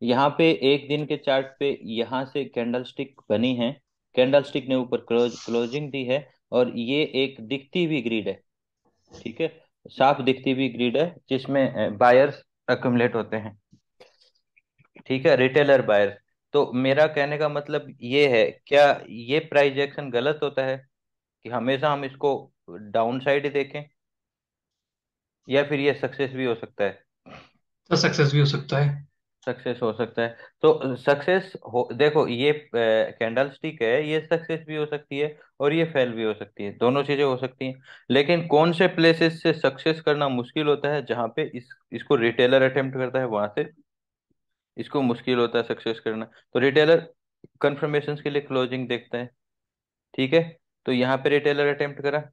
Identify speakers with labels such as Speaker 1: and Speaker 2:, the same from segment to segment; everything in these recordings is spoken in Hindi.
Speaker 1: यहाँ पे एक दिन के चार्ट पे यहाँ से कैंडल स्टिक बनी है। कैंडल स्टिक ने ऊपर क्लोजिंग दी है। और ये एक दिखती हुई ग्रिड है। ठीक है। साफ दिखती हुई ग्रिड है जिसमें बायर्स अक्यूमुलेट होते हैं। ठीक है, रिटेलर बायर्स। तो मेरा कहने का मतलब ये है, क्या ये प्राइस एक्शन गलत होता है कि हमेशा हम इसको डाउन साइड ही देखें, या फिर ये सक्सेस भी हो सकता है?
Speaker 2: तो सक्सेस भी हो सकता है।
Speaker 1: सक्सेस हो सकता है। तो सक्सेस हो, देखो ये कैंडल स्टिक है, ये सक्सेस भी हो सकती है और ये फेल भी हो सकती है, दोनों चीजें हो सकती हैं। लेकिन कौन से प्लेसेस से सक्सेस करना मुश्किल होता है, जहां पे इसको रिटेलर अटेम्प्ट करता है वहां से इसको मुश्किल होता है सक्सेस करना। तो रिटेलर कंफर्मेशन के लिए क्लोजिंग देखता है। ठीक है। तो यहाँ पे रिटेलर अटेम्प्ट करा,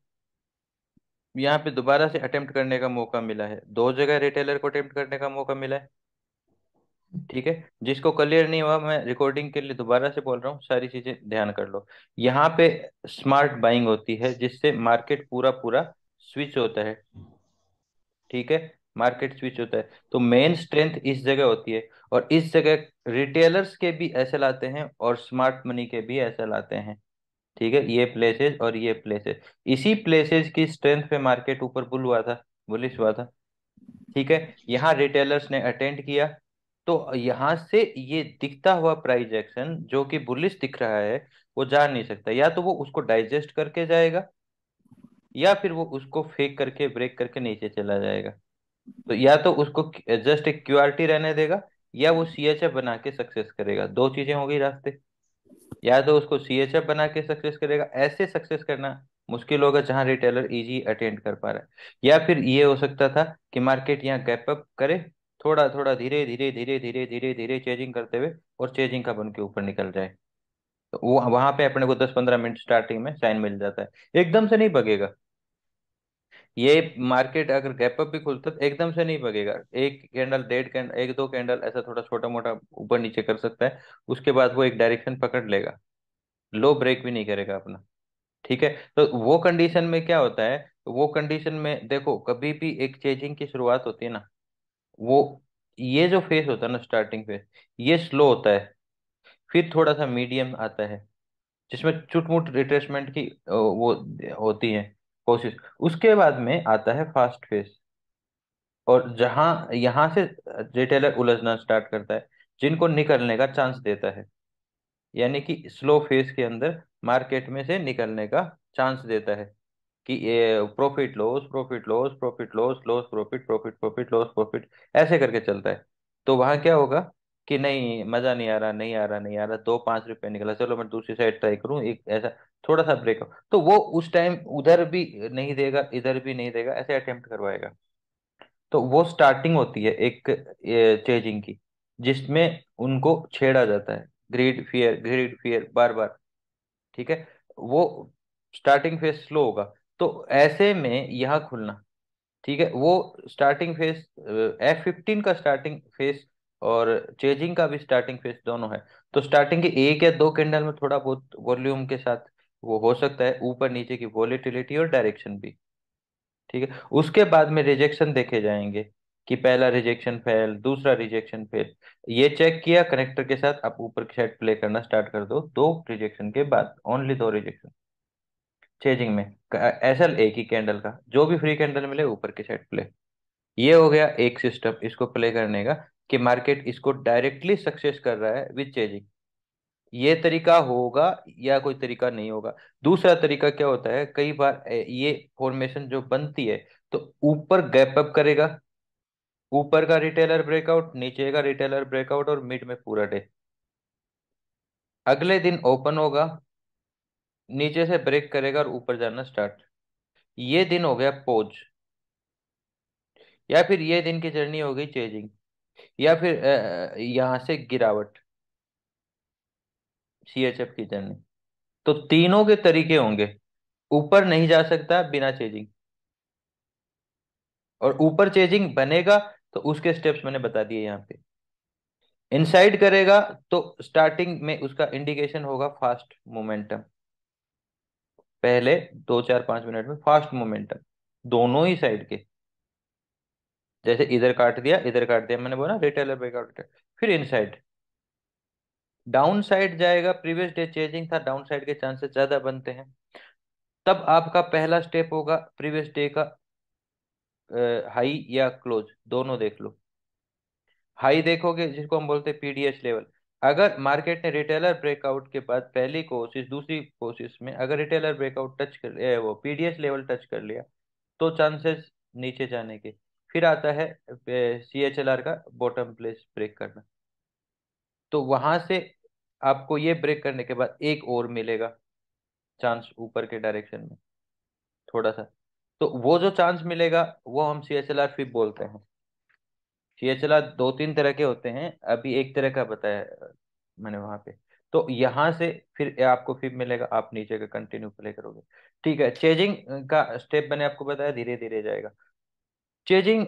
Speaker 1: यहाँ पे दोबारा से अटेम्प्ट करने का मौका मिला है, दो जगह रिटेलर को अटेम्प्ट करने का मौका मिला है। ठीक है। जिसको क्लियर नहीं हुआ, मैं रिकॉर्डिंग के लिए दोबारा से बोल रहा हूँ, सारी चीजें ध्यान कर लो। यहाँ पे स्मार्ट बाइंग होती है जिससे मार्केट पूरा पूरा स्विच होता है। ठीक है। मार्केट स्विच होता है, तो मेन स्ट्रेंथ इस जगह होती है। और इस जगह रिटेलर्स के भी ऐसे लाते हैं और स्मार्ट मनी के भी ऐसे लाते हैं। ठीक है, ये प्लेसेस और ये प्लेसेस, इसी प्लेसेस की स्ट्रेंथ पे मार्केट ऊपर बुल हुआ था, बुलिश हुआ था। ठीक है। यहाँ रिटेलर्स ने अटेंड किया, तो यहाँ से ये दिखता हुआ प्राइस एक्शन जो कि बुलिश दिख रहा है, वो जा नहीं सकता। या तो वो उसको डाइजेस्ट करके जाएगा, या फिर वो उसको फेक करके ब्रेक करके नीचे चला जाएगा। तो या तो उसको जस्ट एक क्यूआरटी रहने देगा, या वो सीएचएफ बना के सक्सेस करेगा। दो चीजें होगी रास्ते। या तो उसको सीएचएफ बना के सक्सेस करेगा, ऐसे सक्सेस करना मुश्किल होगा जहां रिटेलर इजी अटेंड कर पा रहा है। या फिर ये हो सकता था कि मार्केट यहाँ गैप अप करे, थोड़ा थोड़ा धीरे धीरे धीरे धीरे धीरे धीरे चेजिंग करते हुए, और चेजिंग का बन के ऊपर निकल जाए। तो वो वहां पे अपने को 10-15 मिनट स्टार्टिंग में साइन मिल जाता है। एकदम से नहीं भगेगा ये मार्केट। अगर गैप अप भी खुलता तो एकदम से नहीं भगेगा। एक कैंडल, डेढ़ कैंडल, एक दो कैंडल ऐसा थोड़ा छोटा मोटा ऊपर नीचे कर सकता है। उसके बाद वो एक डायरेक्शन पकड़ लेगा, लो ब्रेक भी नहीं करेगा अपना। ठीक है। तो वो कंडीशन में क्या होता है, वो कंडीशन में देखो, कभी भी एक चेजिंग की शुरुआत होती है ना, वो ये जो फेस होता है ना, स्टार्टिंग फेस, ये स्लो होता है। फिर थोड़ा सा मीडियम आता है जिसमें चुटमुट रिट्रेसमेंट की वो होती है कोशिश। उसके बाद में आता है फास्ट फेस, और जहां यहां से रिटेलर उलझना स्टार्ट करता है, जिनको निकलने का चांस देता है। यानी कि स्लो फेज के अंदर मार्केट में से निकलने का चांस देता है कि ये profit loss, profit loss, profit loss, loss profit, profit profit, loss profit, ऐसे करके चलता है। तो वहां क्या होगा कि नहीं, मजा नहीं आ रहा, नहीं आ रहा, नहीं आ रहा, 2-5 रुपए निकला, चलो मैं दूसरी साइड ट्राई करूं, एक ऐसा थोड़ा सा ब्रेकअप, तो वो उस टाइम उधर भी नहीं देगा, इधर भी नहीं देगा, ऐसे अटेम्प्ट करवाएगा। तो वो स्टार्टिंग होती है एक चेजिंग की, जिसमें उनको छेड़ा जाता है, ग्रीड फियर, ग्रीड फियर, बार बार। ठीक है। वो स्टार्टिंग फेज स्लो होगा, तो ऐसे में यहाँ खुलना। ठीक है। वो स्टार्टिंग फेज, F15 का स्टार्टिंग फेज और चेजिंग का भी स्टार्टिंग फेज दोनों है। तो स्टार्टिंग के एक या दो कैंडल में थोड़ा बहुत वॉल्यूम के साथ वो हो सकता है, ऊपर नीचे की वॉलेटिलिटी और डायरेक्शन भी। ठीक है। उसके बाद में रिजेक्शन देखे जाएंगे कि पहला रिजेक्शन फेल, दूसरा रिजेक्शन फेल। ये चेक किया कनेक्टर के साथ, आप ऊपर की साइड प्ले करना स्टार्ट कर दो, दो रिजेक्शन के बाद, ओनली दो रिजेक्शन चेजिंग में। एसएल एक ही कैंडल का, जो भी फ्री कैंडल मिले ऊपर की साइड प्ले। ये हो गया एक सिस्टम इसको प्ले करने का, कि मार्केट इसको डायरेक्टली सक्सेस कर रहा है विद चेजिंग। ये तरीका होगा या कोई तरीका नहीं होगा। दूसरा तरीका क्या होता है, कई बार ये फॉर्मेशन जो बनती है, तो ऊपर गैप अप करेगा, ऊपर का रिटेलर ब्रेकआउट, नीचे का रिटेलर ब्रेकआउट, और मिड में पूरा डे। अगले दिन ओपन होगा, नीचे से ब्रेक करेगा और ऊपर जाना स्टार्ट। ये दिन हो गया पोज। या फिर ये दिन की जर्नी हो गई चेजिंग। या फिर यहां से गिरावट, सीएचएफ की जर्नी। तो तीनों के तरीके होंगे। ऊपर नहीं जा सकता बिना चेजिंग, और ऊपर चेजिंग बनेगा तो उसके स्टेप्स मैंने बता दिए यहाँ पे। इनसाइड करेगा तो स्टार्टिंग में उसका इंडिकेशन होगा फास्ट मोमेंटम, पहले 2-4-5 मिनट में फास्ट मोमेंटम, दोनों ही साइड के। जैसे इधर काट दिया, इधर काट दिया, मैंने बोला रिटेलर ब्रेकआउट। फिर इनसाइड। डाउन साइड जाएगा, प्रीवियस डे चेंजिंग था, डाउन साइड के चांसेस ज्यादा बनते हैं। तब आपका पहला स्टेप होगा प्रीवियस डे का हाई या क्लोज, दोनों देख लो। हाई देखोगे जिसको हम बोलते हैं पीडीएस लेवल। अगर मार्केट ने रिटेलर ब्रेकआउट के बाद पहली कोशिश दूसरी कोशिश में अगर रिटेलर ब्रेकआउट टच कर वो पीडीएस लेवल टच कर लिया, तो चांसेस नीचे जाने के। फिर आता है सीएचएलआर का बॉटम प्लेस ब्रेक करना। तो वहां से आपको ये ब्रेक करने के बाद एक और मिलेगा चांस ऊपर के डायरेक्शन में, थोड़ा सा। तो वो जो चांस मिलेगा वो हम सीएचएलआर फिर बोलते हैं। सीएचएलआर दो तीन तरह के होते हैं, अभी एक तरह का बताया मैंने वहां पे। तो यहाँ से फिर आपको फिर मिलेगा, आप नीचे का कंटिन्यू प्ले करोगे। ठीक है, चेजिंग का स्टेप मैंने आपको बताया, धीरे धीरे जाएगा। चेजिंग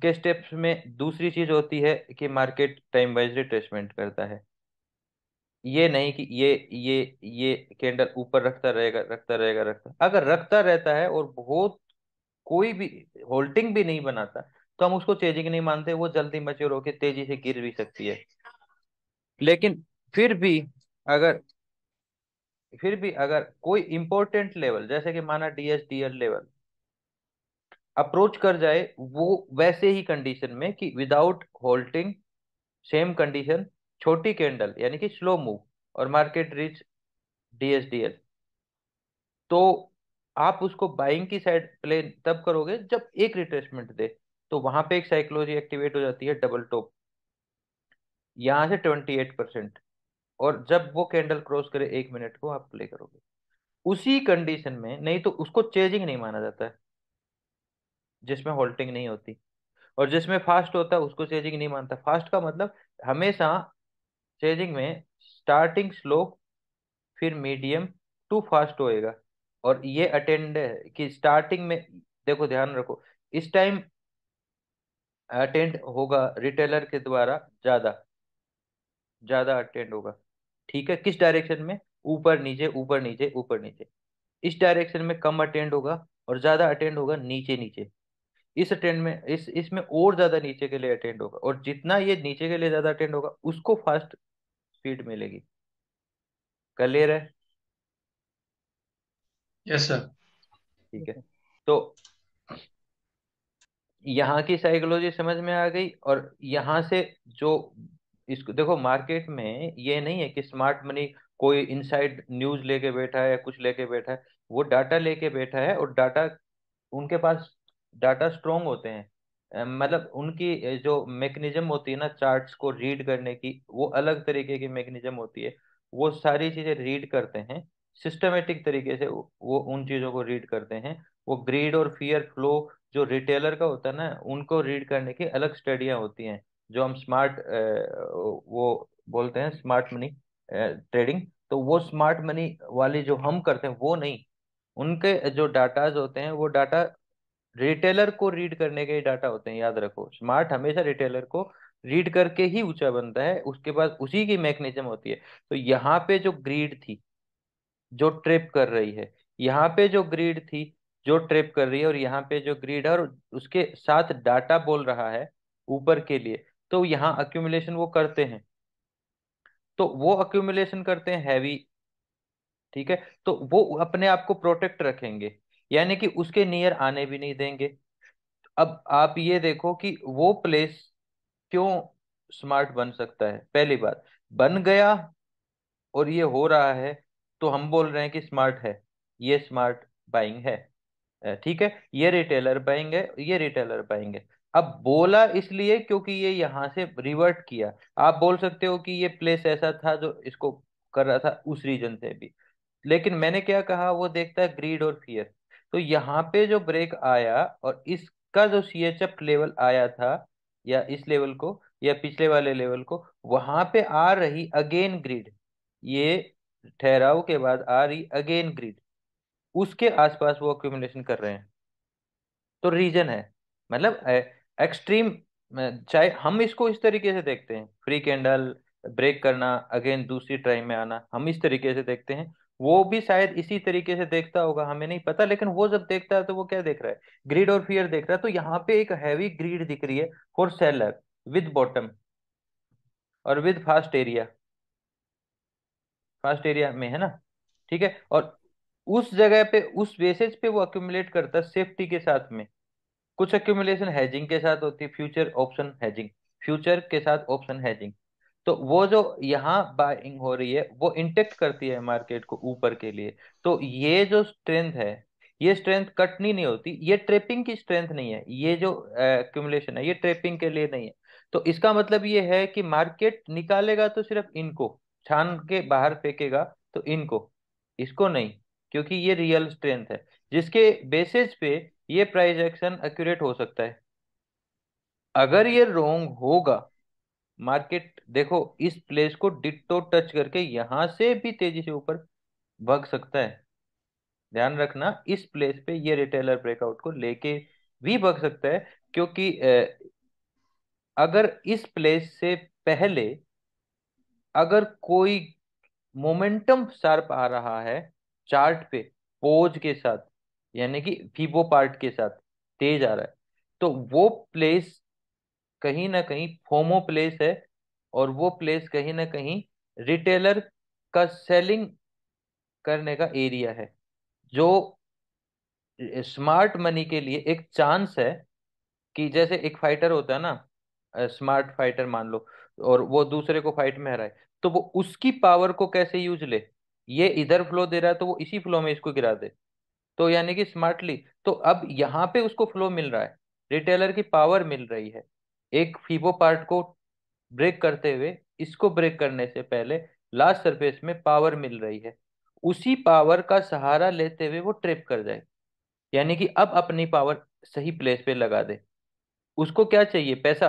Speaker 1: के स्टेप्स में दूसरी चीज होती है कि मार्केट टाइम वाइज रिट्रेसमेंट करता है। ये नहीं कि ये कैंडल ऊपर रखता रहेगा रखता रहेगा रखता, अगर रखता रहता है और बहुत कोई भी होल्डिंग भी नहीं बनाता, तो हम उसको चेजिंग नहीं मानते, वो जल्दी मैच्योर होकर तेजी से गिर भी सकती है। लेकिन फिर भी अगर कोई इंपॉर्टेंट लेवल जैसे कि माना डीएसडीएल लेवल अप्रोच कर जाए, वो वैसे ही कंडीशन में कि विदाउट होल्डिंग, सेम कंडीशन, छोटी कैंडल यानी कि स्लो मूव, और मार्केट रीच डीएसडीएल, तो आप उसको बाइंग की साइड प्ले तब करोगे जब एक रिट्रेसमेंट दे। तो वहां पे एक साइकोलॉजी एक्टिवेट हो जाती है, डबल टॉप, यहाँ से 28%। और जब वो कैंडल क्रॉस करे 1 मिनट को, आप प्ले करोगे उसी कंडीशन में, नहीं तो उसको चेजिंग नहीं माना जाता है जिसमें होल्डिंग नहीं होती। और जिसमें फास्ट होता है उसको चेजिंग नहीं मानता। फास्ट का मतलब हमेशा चेजिंग में स्टार्टिंग स्लो, फिर मीडियम टू फास्ट होएगा। और ये अटेंड है कि स्टार्टिंग में, देखो ध्यान रखो, इस टाइम अटेंड होगा रिटेलर के द्वारा ज्यादा, ज्यादा अटेंड होगा। ठीक है, किस डायरेक्शन में? ऊपर नीचे ऊपर नीचे ऊपर नीचे। इस डायरेक्शन में कम अटेंड होगा और ज्यादा अटेंड होगा नीचे नीचे। इस अटेंड में इसमें और ज्यादा नीचे के लिए अटेंड होगा, और जितना ये नीचे के लिए ज्यादा अटेंड होगा उसको फास्ट स्पीड मिलेगी। क्लियर है?
Speaker 2: Yes sir.
Speaker 1: ठीक है। तो यहाँ की साइकोलॉजी समझ में आ गई। और यहाँ से जो, इसको देखो, मार्केट में ये नहीं है कि स्मार्ट मनी कोई इनसाइड न्यूज लेके बैठा है या कुछ लेके बैठा है। वो डाटा लेके बैठा है, और डाटा उनके पास डाटा स्ट्रोंग होते हैं। मतलब उनकी जो मैकेनिज्म होती है ना चार्ट्स को रीड करने की, वो अलग तरीके की मैकेनिज्म होती है। वो सारी चीजें रीड करते हैं सिस्टमेटिक तरीके से, वो उन चीजों को रीड करते हैं। वो ग्रीड और फियर फ्लो जो रिटेलर का होता है ना, उनको रीड करने की अलग स्टडियां होती हैं, जो हम स्मार्ट वो बोलते हैं स्मार्ट मनी ट्रेडिंग। तो वो स्मार्ट मनी वाली जो हम करते हैं वो नहीं, उनके जो डाटाज होते हैं वो डाटा रिटेलर को रीड करने के ही डाटा होते हैं। याद रखो, स्मार्ट हमेशा रिटेलर को रीड करके ही ऊंचा बनता है, उसके बाद उसी की मैकेनिज्म होती है। तो यहाँ पे जो ग्रीड थी जो ट्रेप कर रही है, यहाँ पे जो ग्रीड थी जो ट्रेप कर रही है, और यहाँ पे जो ग्रीड है और उसके साथ डाटा बोल रहा है ऊपर के लिए, तो यहाँ अक्यूमुलेशन वो करते हैं। तो वो अक्यूमुलेशन करते हैं हैवी। ठीक है, तो वो अपने आप को प्रोटेक्ट रखेंगे, यानी कि उसके नियर आने भी नहीं देंगे। अब आप ये देखो कि वो प्लेस क्यों स्मार्ट बन सकता है। पहली बात, बन गया और ये हो रहा है, तो हम बोल रहे हैं कि स्मार्ट है, ये स्मार्ट बाइंग है। ठीक है, ये रिटेलर बाइंग है, ये रिटेलर बाइंग है। अब बोला इसलिए क्योंकि ये यहाँ से रिवर्ट किया। आप बोल सकते हो कि ये प्लेस ऐसा था जो इसको कर रहा था उस रीजन से भी, लेकिन मैंने क्या कहा, वो देखता है ग्रीड और फियर। तो यहाँ पे जो ब्रेक आया और इसका जो सीएचएफ लेवल आया था, या इस लेवल को या पिछले वाले लेवल को, वहां पे आ रही अगेन ग्रीड, ये ठहराव के बाद आ रही अगेन ग्रीड, उसके आसपास वो अक्यूमुलेशन कर रहे हैं। तो रीजन है, मतलब एक्सट्रीम। चाहे हम इसको इस तरीके से देखते हैं, फ्री कैंडल ब्रेक करना, अगेन दूसरी ट्राई में आना, हम इस तरीके से देखते हैं। वो भी शायद इसी तरीके से देखता होगा, हमें नहीं पता। लेकिन वो जब देखता है तो वो क्या देख रहा है? ग्रीड और फियर देख रहा है। तो यहाँ पे एक हैवी ग्रीड दिख रही है फॉर सेलर विद बॉटम। और with fast area, fast area में है ना। ठीक है, और उस जगह पे उस बेसिस पे वो अक्यूमुलेट करता है सेफ्टी के साथ में। कुछ एक्यूमुलेशन हेजिंग के साथ होती है, फ्यूचर ऑप्शन हेजिंग, फ्यूचर के साथ ऑप्शन हेजिंग। तो वो जो यहाँ बाइंग हो रही है वो इंटेक्ट करती है मार्केट को ऊपर के लिए। तो ये जो स्ट्रेंथ है, ये स्ट्रेंथ कटनी नहीं होती, ये ट्रेपिंग की स्ट्रेंथ नहीं है, ये जो एक्यूमुलेशन है ये ट्रेपिंग के लिए नहीं है। तो इसका मतलब ये है कि मार्केट निकालेगा तो सिर्फ इनको, छान के बाहर फेंकेगा तो इनको, इसको नहीं, क्योंकि ये रियल स्ट्रेंथ है जिसके बेसिस पे ये प्राइस एक्शन एक्यूरेट हो सकता है। अगर ये रॉन्ग होगा, मार्केट देखो इस प्लेस को डिट्टो टच करके यहां से भी तेजी से ऊपर भाग सकता है। ध्यान रखना, इस प्लेस पे ये रिटेलर ब्रेकआउट को लेके भी भाग सकता है, क्योंकि अगर इस प्लेस से पहले अगर कोई मोमेंटम शार्प आ रहा है चार्ट पे, पोज के साथ, यानी कि फीबो पार्ट के साथ तेज आ रहा है, तो वो प्लेस कहीं ना कहीं फोमो प्लेस है, और वो प्लेस कहीं ना कहीं रिटेलर का सेलिंग करने का एरिया है, जो स्मार्ट मनी के लिए एक चांस है। कि जैसे एक फाइटर होता है ना, स्मार्ट फाइटर मान लो, और वो दूसरे को फाइट में हराए, तो वो उसकी पावर को कैसे यूज ले, ये इधर फ्लो दे रहा है तो वो इसी फ्लो में इसको गिरा दे, तो यानी कि स्मार्टली। तो अब यहाँ पे उसको फ्लो मिल रहा है, रिटेलर की पावर मिल रही है, एक फीबो पार्ट को ब्रेक करते हुए इसको ब्रेक करने से पहले लास्ट सरफेस में पावर मिल रही है, उसी पावर का सहारा लेते हुए वो ट्रिप कर जाए, यानी कि अब अपनी पावर सही प्लेस पे लगा दे। उसको क्या चाहिए, पैसा।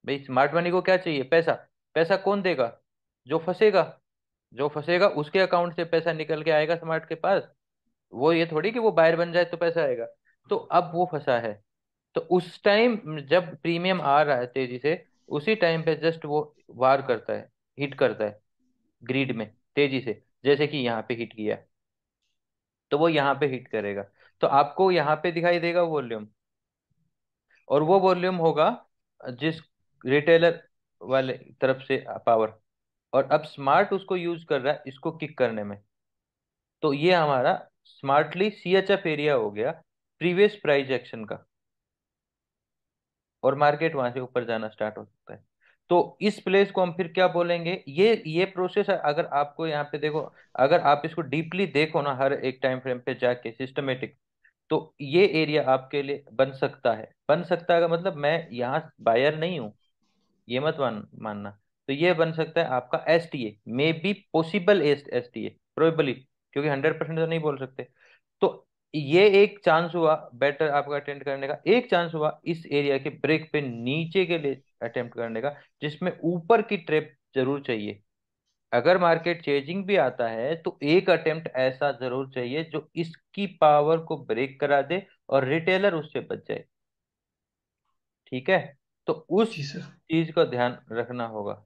Speaker 1: भाई स्मार्ट मनी को क्या चाहिए, पैसा। पैसा कौन देगा, जो फंसेगा, जो फंसेगा उसके अकाउंट से पैसा निकल के आएगा स्मार्ट के पास। वो ये थोड़ी कि वो बायर बन जाए तो पैसा आएगा। तो अब वो फंसा है, तो उस टाइम जब प्रीमियम आ रहा है तेजी से, उसी टाइम पे जस्ट वो वार करता है, हिट करता है ग्रिड में तेजी से, जैसे कि यहाँ पे हिट किया, तो वो यहाँ पे हिट करेगा, तो आपको यहाँ पे दिखाई देगा वॉल्यूम, और वो वॉल्यूम होगा जिस रिटेलर वाले तरफ से पावर, और अब स्मार्ट उसको यूज कर रहा है इसको किक करने में। तो ये हमारा स्मार्टली सीएचएफ एरिया हो गया प्रीवियस प्राइस एक्शन का, और मार्केट वहां से ऊपर जाना स्टार्ट हो सकता है। तो इस प्लेस को हम फिर क्या बोलेंगे, ये प्रोसेस अगर आपको यहाँ पे देखो, अगर आप इसको डीपली देखो ना हर एक टाइम फ्रेम पे जाके सिस्टमेटिक, तो ये एरिया आपके लिए बन सकता है, बन सकता है का मतलब मैं यहाँ बायर नहीं हूँ, ये मत मानना। तो ये बन सकता है आपका S T A, may be possible S T A, probably, क्योंकि 100% तो नहीं बोल सकते। तो ये एक चांस हुआ बेटर आपका अटेम्प्ट करने का, एक चांस हुआ इस एरिया के ब्रेक पे नीचे के लिए अटेम्प्ट करने का, जिसमें ऊपर की ट्रेप जरूर चाहिए। अगर मार्केट चेजिंग भी आता है तो एक अटेम्प्ट ऐसा जरूर चाहिए जो इसकी पावर को ब्रेक करा दे और रिटेलर उससे बच जाए। ठीक है, तो उस
Speaker 2: जी सर।
Speaker 1: चीज का ध्यान रखना होगा।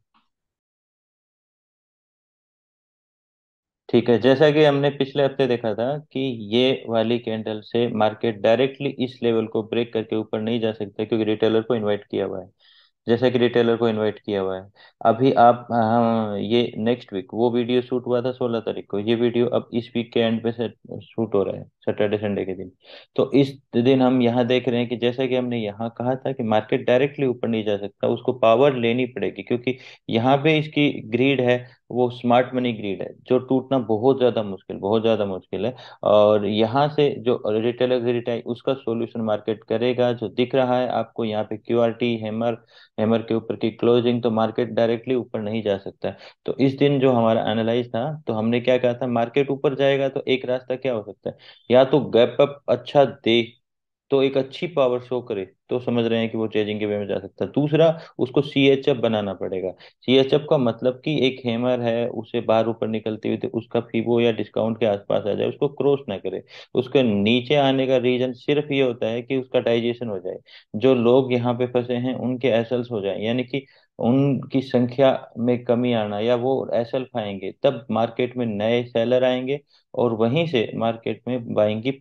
Speaker 1: ठीक है, जैसा कि हमने पिछले हफ्ते देखा था कि ये वाली कैंडल से मार्केट डायरेक्टली इस लेवल को ब्रेक करके ऊपर नहीं जा सकता, क्योंकि रिटेलर को इनवाइट किया हुआ है, जैसा कि रिटेलर को इनवाइट किया हुआ है। अभी आप हाँ, ये नेक्स्ट वीक वो वीडियो शूट हुआ था 16 तारीख को, ये वीडियो अब इस वीक के एंड पे से शूट हो रहा है, सैटरडे संडे के दिन। तो इस दिन हम यहाँ देख रहे हैं कि जैसा कि हमने यहाँ कहा था कि मार्केट डायरेक्टली ऊपर नहीं जा सकता, उसको पावर लेनी पड़ेगी, क्योंकि यहाँ पे इसकी ग्रीड है, वो स्मार्ट मनी ग्रीड है, जो टूटना बहुत ज्यादा मुश्किल, बहुत ज्यादा मुश्किल है। और यहाँ से जो रिटेलर ग्रिड है उसका सॉल्यूशन मार्केट करेगा, जो दिख रहा है आपको यहाँ पे क्यूआरटी हैमर, हैमर के ऊपर की क्लोजिंग, तो मार्केट डायरेक्टली ऊपर नहीं जा सकता है। तो इस दिन जो हमारा एनालाइज था, तो हमने क्या कहा था, मार्केट ऊपर जाएगा तो एक रास्ता क्या हो सकता है, या तो गैप अप अच्छा दे, तो एक अच्छी पावर शो करे, तो समझ रहे हैं कि वो चेजिंग के वे में जा सकता है। दूसरा, उसको सीएचएफ बनाना पड़ेगा। सीएचएफ का मतलब कि एक हैमर है उसे बाहर ऊपर निकलती हुई तो उसका फीबो या डिस्काउंट के आसपास आ जाए, उसको क्रॉस ना करे। उसके नीचे आने का रीजन सिर्फ ये होता है कि उसका डाइजेशन हो जाए, जो लोग यहाँ पे फंसे हैं उनके एसएल्स हो जाए, यानी कि उनकी संख्या में कमी आना, या वो एसएल पाएंगे तब मार्केट में नए सेलर आएंगे, और वहीं से मार्केट में बाइंग की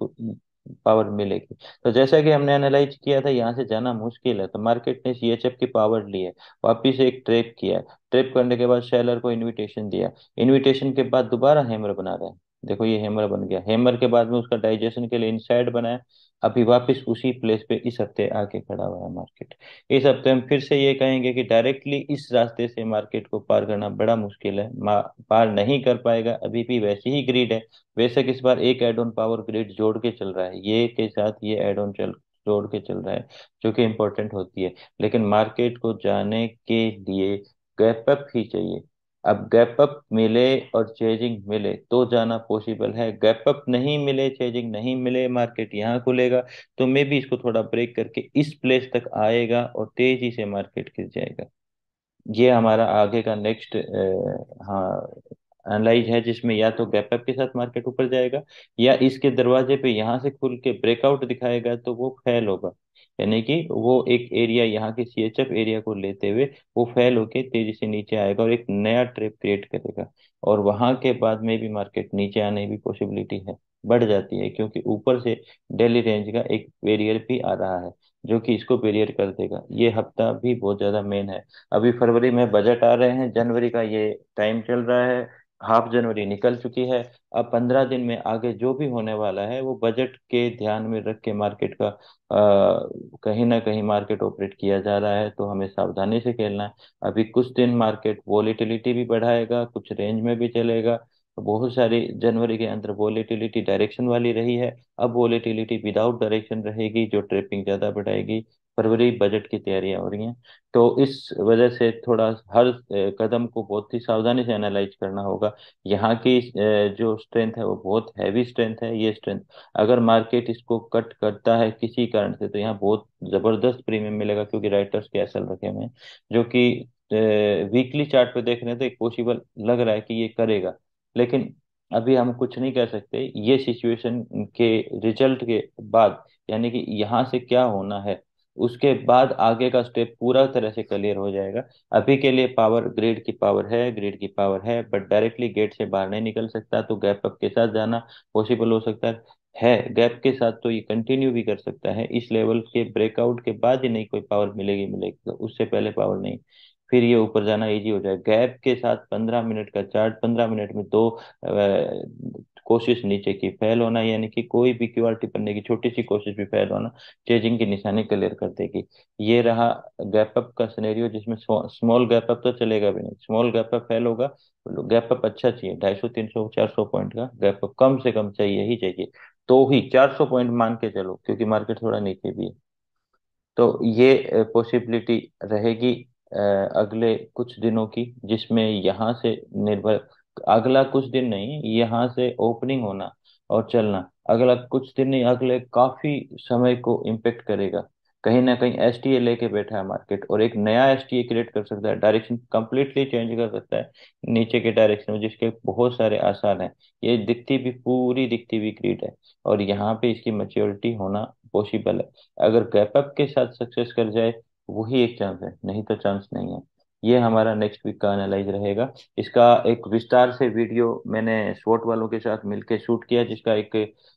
Speaker 1: पावर मिलेगी। तो जैसा कि हमने एनालाइज किया था, यहाँ से जाना मुश्किल है, तो मार्केट ने सीएचएफ की पावर ली है, वापिस एक ट्रेप किया है, ट्रेप करने के बाद सेलर को इनविटेशन दिया, इनविटेशन के बाद दोबारा हैमर बना रहा है। देखो ये हैमर बन गया, हैमर के बाद में उसका डाइजेशन के लिए इनसाइड बनाया, अभी वापस उसी प्लेस पे इस हफ्ते आके खड़ा हुआ है मार्केट। इस हफ्ते हम फिर से ये कहेंगे कि डायरेक्टली इस रास्ते से मार्केट को पार करना बड़ा मुश्किल है, पार नहीं कर पाएगा, अभी भी वैसी ही ग्रिड है। बेशक इस बार एक एड ऑन पावर ग्रिड जोड़ के चल रहा है, ये के साथ ये एड ऑन चल जोड़ के चल रहा है, जो कि इंपॉर्टेंट होती है। लेकिन मार्केट को जाने के लिए गैप अप ही चाहिए। अब गैप अप मिले और चेजिंग मिले तो जाना पॉसिबल है, गैप अप नहीं मिले, चेजिंग नहीं मिले, मार्केट यहाँ खुलेगा तो मे भी इसको थोड़ा ब्रेक करके इस प्लेस तक आएगा और तेजी से मार्केट गिर जाएगा। ये हमारा आगे का नेक्स्ट हाँ एनालाइज है, जिसमें या तो गैप अप के साथ मार्केट ऊपर जाएगा, या इसके दरवाजे पे यहाँ से खुल के ब्रेकआउट दिखाएगा तो वो फेल होगा। यानी कि वो एक एरिया यहाँ के सीएचएफ एरिया को लेते हुए वो फेल होके तेजी से नीचे आएगा और एक नया ट्रेप क्रिएट करेगा। और वहां के बाद में भी मार्केट नीचे आने की पॉसिबिलिटी है, बढ़ जाती है, क्योंकि ऊपर से डेली रेंज का एक बैरियर भी आ रहा है जो कि इसको बैरियर कर देगा। ये हफ्ता भी बहुत ज्यादा मेन है। अभी फरवरी में बजट आ रहे हैं, जनवरी का ये टाइम चल रहा है, हाफ जनवरी निकल चुकी है। अब 15 दिन में आगे जो भी होने वाला है वो बजट के ध्यान में रख के मार्केट का कहीं ना कहीं मार्केट ऑपरेट किया जा रहा है, तो हमें सावधानी से खेलना है। अभी कुछ दिन मार्केट वॉलेटिलिटी भी बढ़ाएगा, कुछ रेंज में भी चलेगा। तो बहुत सारी जनवरी के अंदर वॉलेटिलिटी डायरेक्शन वाली रही है, अब वॉलेटिलिटी विदाउट डायरेक्शन रहेगी जो ट्रेपिंग ज्यादा बढ़ाएगी। फरवरी बजट की तैयारियां हो रही हैं, तो इस वजह से थोड़ा हर कदम को बहुत ही सावधानी से एनालाइज करना होगा। यहाँ की जो स्ट्रेंथ है वो बहुत हैवी स्ट्रेंथ है, ये स्ट्रेंथ अगर मार्केट इसको कट करता है किसी कारण से तो यहाँ बहुत जबरदस्त प्रीमियम मिलेगा, क्योंकि राइटर्स के एसएल रखे हुए हैं जो कि वीकली चार्ट पे देख रहे हैं तो एक पॉसिबल लग रहा है कि ये करेगा। लेकिन अभी हम कुछ नहीं कह सकते, ये सिचुएशन के रिजल्ट के बाद, यानी कि यहाँ से क्या होना है उसके बाद आगे का स्टेप पूरा तरह से क्लियर हो जाएगा। अभी के लिए पावर ग्रिड की पावर है, ग्रिड की पावर है, बट डायरेक्टली गेट से बाहर नहीं निकल सकता, तो गैप अप के साथ जाना पॉसिबल हो सकता है गैप के साथ तो ये कंटिन्यू भी कर सकता है, इस लेवल के ब्रेकआउट के बाद ही नहीं कोई पावर मिलेगी, मिलेगी तो उससे पहले पावर नहीं। फिर ये ऊपर जाना इजी हो जाए। गैप के साथ 15 मिनट का चार्ट, 15 मिनट में दो कोशिश नीचे की फेल होना, यानी कि कोई भी क्यूआर टिप्पणी की छोटी सी कोशिश भी फेल होना चेजिंग की निशानी क्लियर कर देगी। ये रहा गैप अप का सिनेरियो, जिसमें स्मॉल गैप अप तो चलेगा भी नहीं, स्मॉल गैप अप फेल होगा। गैप अप अच्छा चाहिए, 250 300 400 पॉइंट का गैप अप कम से कम चाहिए ही चाहिए, तो ही 400 पॉइंट मान के चलो, क्योंकि मार्केट थोड़ा नीचे भी है। तो ये पॉसिबिलिटी रहेगी अ, अगले कुछ दिनों की, जिसमें यहाँ से निर्भर, अगला कुछ दिन नहीं, यहाँ से ओपनिंग होना और चलना अगला कुछ दिन नहीं, अगले काफी समय को इम्पेक्ट करेगा। कहीं ना कहीं एसटीए लेके बैठा है मार्केट, और एक नया एसटीए क्रिएट कर सकता है, डायरेक्शन कंप्लीटली चेंज कर सकता है नीचे के डायरेक्शन में, जिसके बहुत सारे आसार हैं। ये दिखती भी पूरी दिखती हुई क्रिएट है, और यहाँ पे इसकी मैच्योरिटी होना पॉसिबल है। अगर गैप अप के साथ सक्सेस कर जाए वही एक चांस है, नहीं तो चांस नहीं है। ये हमारा नेक्स्ट वीक का एनालाइज रहेगा। इसका एक विस्तार से वीडियो मैंने स्वॉट वालों के साथ मिलकर शूट किया, जिसका एक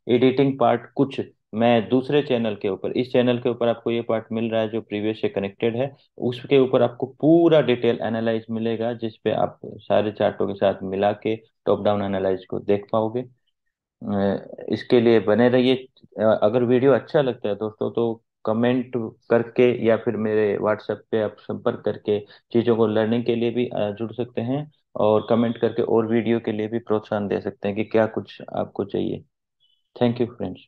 Speaker 1: एडिटिंग पार्ट कुछ मैं दूसरे चैनल के ऊपर, इस चैनल के ऊपर आपको ये पार्ट मिल रहा है जो प्रीवियस से कनेक्टेड है, उसके ऊपर आपको पूरा डिटेल एनालाइज मिलेगा, जिस पे आप सारे चार्टों के साथ मिला के टॉप डाउन एनालाइज को देख पाओगे। इसके लिए बने रहिए। अगर वीडियो अच्छा लगता है दोस्तों तो कमेंट करके या फिर मेरे व्हाट्सएप पे आप संपर्क करके चीज़ों को लर्निंग के लिए भी जुड़ सकते हैं, और कमेंट करके और वीडियो के लिए भी प्रोत्साहन दे सकते हैं कि क्या कुछ आपको चाहिए। Thank you friends.